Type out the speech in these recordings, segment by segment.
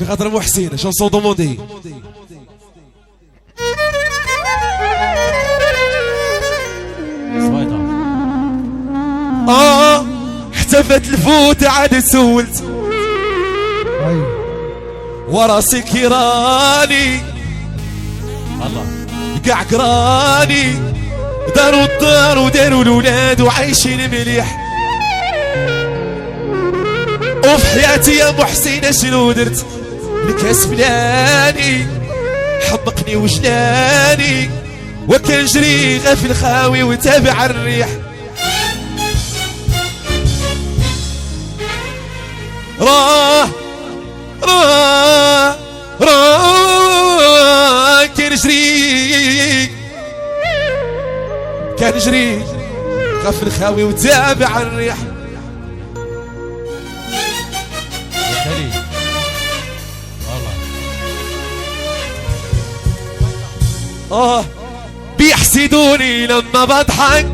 في خاطر محسن شونسون دوموندي. احتفت الفوت عاد سولت وراسي كيراني الله قاع قراني داروا الدار وداروا الولاد وعايشين مليح. وفي حياتي يا محسن شنو درت الكاس فلاني حبقني وجلاني وكنجري غا في الخاوي وتابع الريح. راه كنجري غا في الخاوي وتابع الريح. بيحسدوني لما بضحك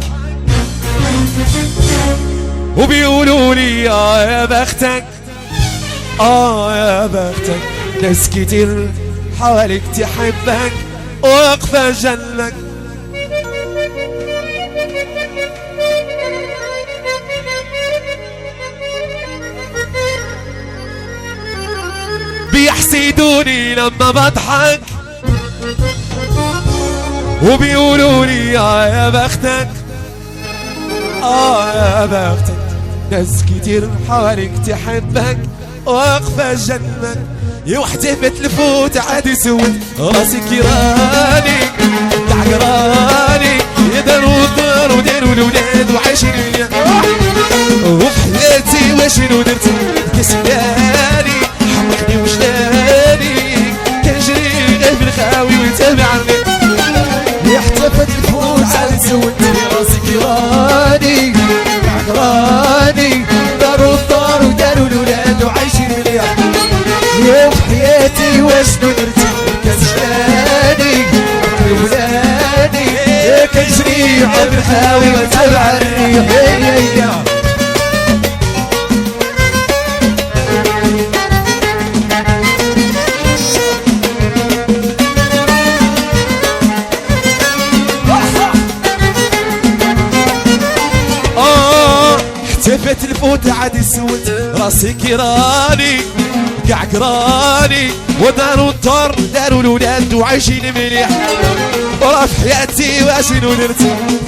وبيقولوا لي يا بختك يا بختك ناس كتير حواليك تحبك واقفة جنبك. بيحسدوني لما بضحك وبيقولوا لي يا بختك يا بختك ناس كتير حواليك تحبك واقفة جنبك. يا وحدة بتلفوت عادي سود راسي كيراني تعقراني يداروا الدار وداروا الولاد وعايشين وياه. وفي حياتي واشنو درت كسباني حمقني وجلاني كنجري غير في الخاوي وتابع الريح. احتفت الفوت عاد سود راسي كيراني تعقراني داروا الدار وداروا الولاد وعايشين مليح. يا في حياتي واشنو درت كسلاني ولاني كنجري عبر الخاوي وتابع الريح. احتفت الفوت عاد يسود راسي كيراني قاع قراني وداروا الدار داروا الولاد وعايشين مليح. ورا في حياتي واشنو درت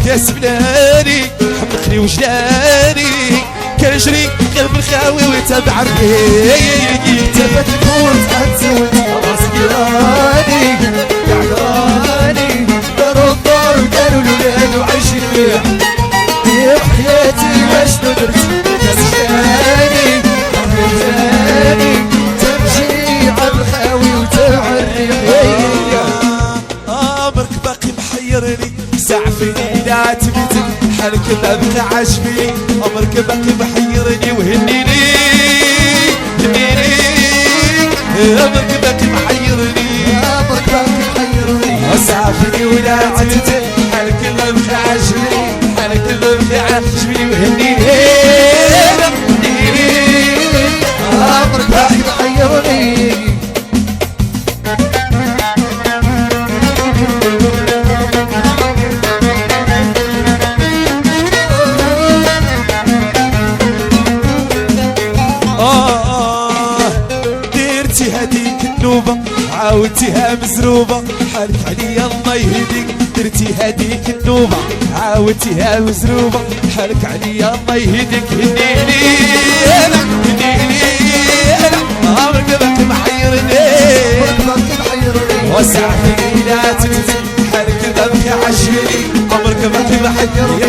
كاس بلاني حمقني وجلاني كنجري غير بالخاوي وتابع الريح. احتفت الفوت عاد سود راسي كيراني قاع قراني داروا الدار وداروا الولاد وعايشين مليح. يا حياتي واشنو درت كسلاني ولاني تمشي عالخاوي وتابع الريح. امرك باقي محيرني سعفني لا تبتك حالك بابك عاجبني. امرك باقي محيرني وهنيني هنيني امرك باقي محيرني سعفني ولا تبتك حالك بابك عاجبني حالك بابك عاجبني وهنيني امرك باقي محيرني. ديرتي هديك النوبة عاودتيها مزروبة حالك عليا الله يهديك. درتي هديك النوبة عاودتيها مزروبة حالك عليا الله يهديك. هنيني انا هنيني انا امرك باقي محيرني وسع في لا تنسي حالك باقي عاجبني. امرك باقي محيرني